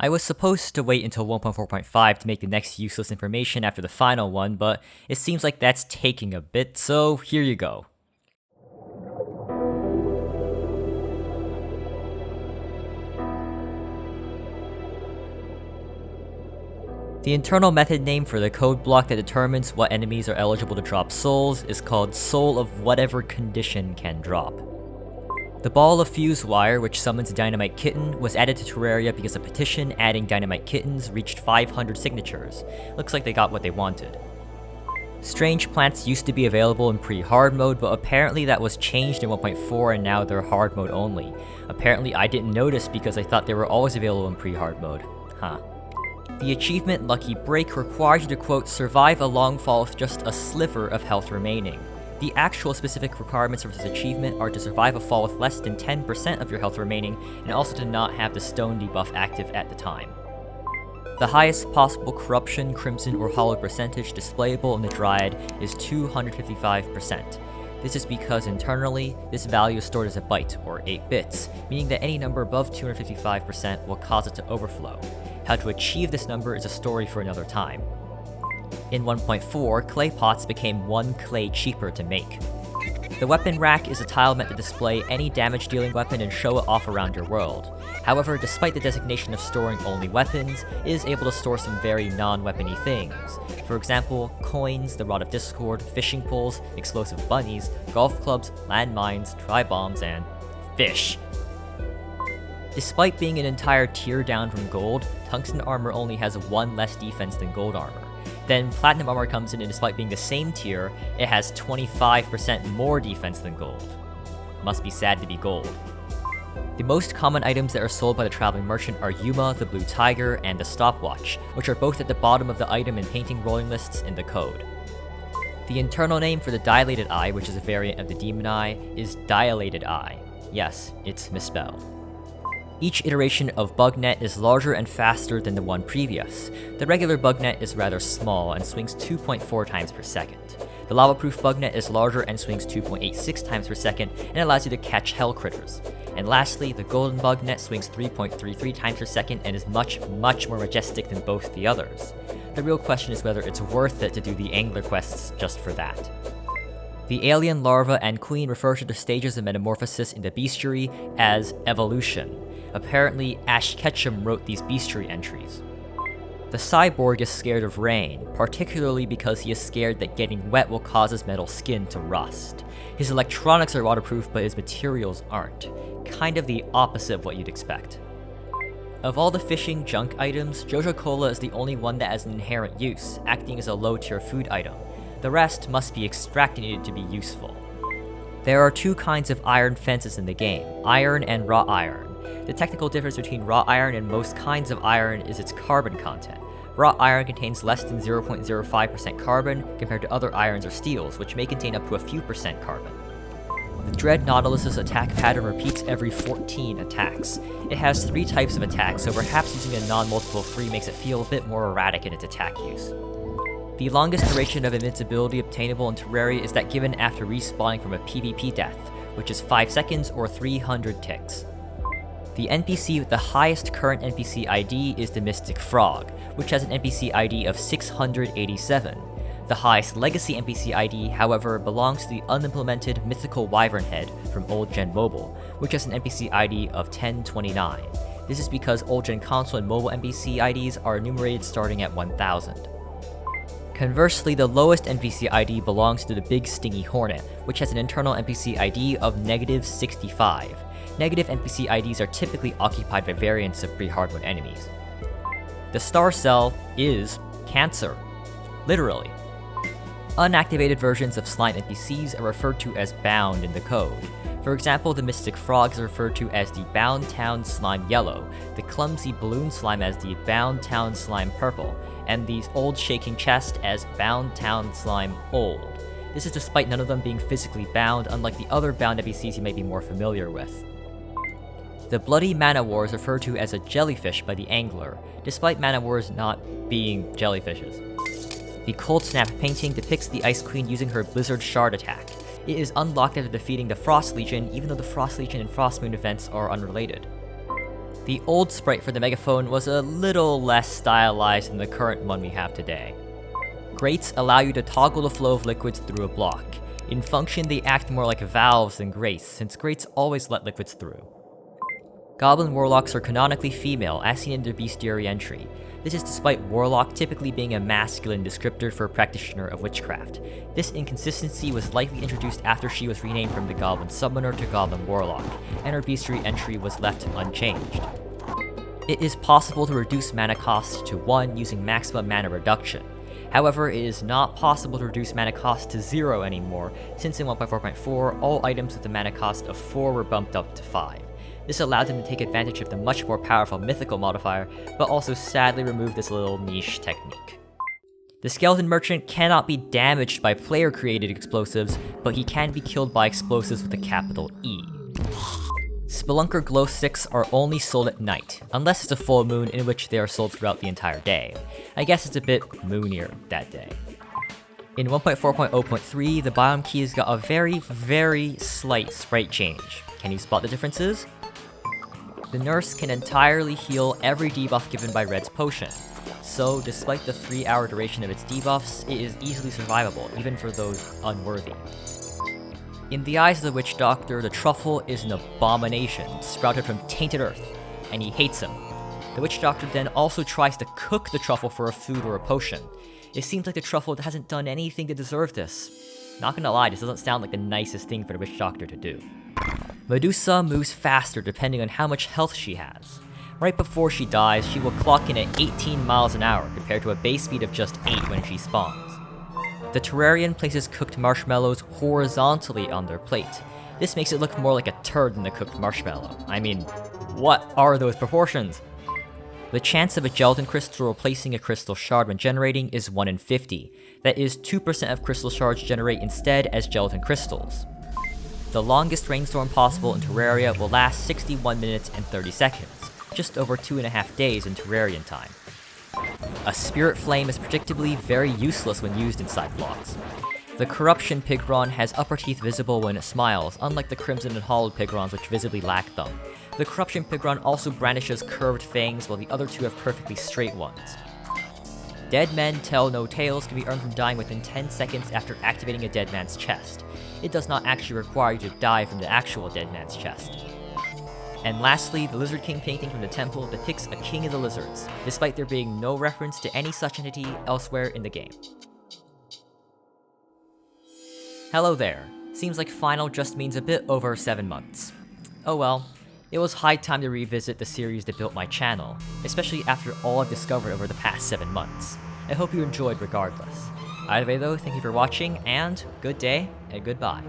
I was supposed to wait until 1.4.5 to make the next useless information after the final one, but it seems like that's taking a bit, so here you go. The internal method name for the code block that determines what enemies are eligible to drop souls is called soul of whatever condition can drop. The ball of fuse wire, which summons a dynamite kitten, was added to Terraria because a petition adding dynamite kittens reached 500 signatures. Looks like they got what they wanted. Strange plants used to be available in pre-hard mode, but apparently that was changed in 1.4 and now they're hard mode only. Apparently I didn't notice because I thought they were always available in pre-hard mode. Huh. The achievement Lucky Break requires you to quote, survive a long fall with just a sliver of health remaining. The actual specific requirements for this achievement are to survive a fall with less than 10% of your health remaining, and also to not have the stone debuff active at the time. The highest possible corruption, crimson, or hollow percentage displayable in the Dryad is 255%. This is because internally, this value is stored as a byte, or 8 bits, meaning that any number above 255% will cause it to overflow. How to achieve this number is a story for another time. In 1.4, clay pots became 1 clay cheaper to make. The weapon rack is a tile meant to display any damage-dealing weapon and show it off around your world. However, despite the designation of storing only weapons, it is able to store some very non-weapony things. For example, coins, the Rod of Discord, fishing poles, explosive bunnies, golf clubs, landmines, tri-bombs, and fish. Despite being an entire tier down from gold, tungsten armor only has 1 less defense than gold armor. Then platinum armor comes in and despite being the same tier, it has 25% more defense than gold. Must be sad to be gold. The most common items that are sold by the traveling merchant are Yuma, the blue tiger, and the stopwatch, which are both at the bottom of the item and painting rolling lists in the code. The internal name for the dilated eye, which is a variant of the demon eye, is dilated eye. Yes, it's misspelled. Each iteration of BugNet is larger and faster than the one previous. The regular BugNet is rather small and swings 2.4 times per second. The lava-proof BugNet is larger and swings 2.86 times per second and allows you to catch hell critters. And lastly, the golden BugNet swings 3.33 times per second and is much more majestic than both the others. The real question is whether it's worth it to do the angler quests just for that. The alien, larva, and queen refer to the stages of metamorphosis in the bestiary as evolution. Apparently, Ash Ketchum wrote these bestiary entries. The cyborg is scared of rain, particularly because he is scared that getting wet will cause his metal skin to rust. His electronics are waterproof, but his materials aren't. Kind of the opposite of what you'd expect. Of all the fishing junk items, Jojo Cola is the only one that has an inherent use, acting as a low-tier food item. The rest must be extracted needed to be useful. There are 2 kinds of iron fences in the game, iron and raw iron. The technical difference between raw iron and most kinds of iron is its carbon content. Raw iron contains less than 0.05% carbon compared to other irons or steels, which may contain up to a few percent carbon. The Dread Nautilus's attack pattern repeats every 14 attacks. It has 3 types of attacks, so perhaps using a non-multiple free makes it feel a bit more erratic in its attack use. The longest duration of invincibility obtainable in Terraria is that given after respawning from a PvP death, which is 5 seconds or 300 ticks. The NPC with the highest current NPC ID is the Mystic Frog, which has an NPC ID of 687. The highest legacy NPC ID, however, belongs to the unimplemented Mythical Wyvern Head from Old Gen Mobile, which has an NPC ID of 1029. This is because Old Gen console and mobile NPC IDs are enumerated starting at 1000. Conversely, the lowest NPC ID belongs to the Big Stingy Hornet, which has an internal NPC ID of -65. Negative NPC IDs are typically occupied by variants of pre-hard mode enemies. The star cell is cancer. Literally. Unactivated versions of slime NPCs are referred to as bound in the code. For example, the Mystic Frog is referred to as the Bound Town Slime Yellow, the Clumsy Balloon Slime as the Bound Town Slime Purple, and the Old Shaking Chest as Bound Town Slime Old. This is despite none of them being physically bound, unlike the other bound NPCs you may be more familiar with. The Bloody Man-O-War is referred to as a jellyfish by the angler, despite Man-O-Wars not being jellyfishes. The Cold Snap painting depicts the Ice Queen using her Blizzard Shard attack. It is unlocked after defeating the Frost Legion, even though the Frost Legion and Frost Moon events are unrelated. The old sprite for the megaphone was a little less stylized than the current one we have today. Grates allow you to toggle the flow of liquids through a block. In function, they act more like valves than grates, since grates always let liquids through. Goblin warlocks are canonically female, as seen in their bestiary entry. This is despite warlock typically being a masculine descriptor for a practitioner of witchcraft. This inconsistency was likely introduced after she was renamed from the Goblin Summoner to Goblin Warlock, and her bestiary entry was left unchanged. It is possible to reduce mana cost to 1 using maximum mana reduction. However, it is not possible to reduce mana cost to 0 anymore, since in 1.4.4, all items with a mana cost of 4 were bumped up to 5. This allowed them to take advantage of the much more powerful mythical modifier, but also sadly removed this little niche technique. The Skeleton Merchant cannot be damaged by player-created explosives, but he can be killed by explosives with a capital E. Spelunker glow sticks are only sold at night, unless it's a full moon, in which they are sold throughout the entire day. I guess it's a bit moonier that day. In 1.4.0.3, the biome keys got a very slight sprite change. Can you spot the differences? The nurse can entirely heal every debuff given by Red's potion, so despite the 3-hour duration of its debuffs, it is easily survivable, even for those unworthy. In the eyes of the Witch Doctor, the truffle is an abomination, sprouted from tainted earth, and he hates him. The Witch Doctor then also tries to cook the truffle for a food or a potion. It seems like the truffle hasn't done anything to deserve this. Not gonna lie, this doesn't sound like the nicest thing for the Witch Doctor to do. Medusa moves faster depending on how much health she has. Right before she dies, she will clock in at 18 miles an hour compared to a base speed of just 8 when she spawns. The Terrarian places cooked marshmallows horizontally on their plate. This makes it look more like a turd than a cooked marshmallow. I mean, what are those proportions? The chance of a gelatin crystal replacing a crystal shard when generating is 1 in 50. That is, 2% of crystal shards generate instead as gelatin crystals. The longest rainstorm possible in Terraria will last 61 minutes and 30 seconds, just over 2.5 days in Terrarian time. A Spirit Flame is predictably very useless when used inside blocks. The Corruption Pigron has upper teeth visible when it smiles, unlike the Crimson and Hollowed Pigrons which visibly lack them. The Corruption Pigron also brandishes curved fangs, while the other two have perfectly straight ones. Dead Men Tell No Tales can be earned from dying within 10 seconds after activating a dead man's chest. It does not actually require you to die from the actual dead man's chest. And lastly, the Lizard King painting from the temple depicts a king of the lizards, despite there being no reference to any such entity elsewhere in the game. Hello there. Seems like final just means a bit over 7 months. Oh well, it was high time to revisit the series that built my channel, especially after all I've discovered over the past 7 months. I hope you enjoyed regardless. Either way though, thank you for watching, and good day, and goodbye.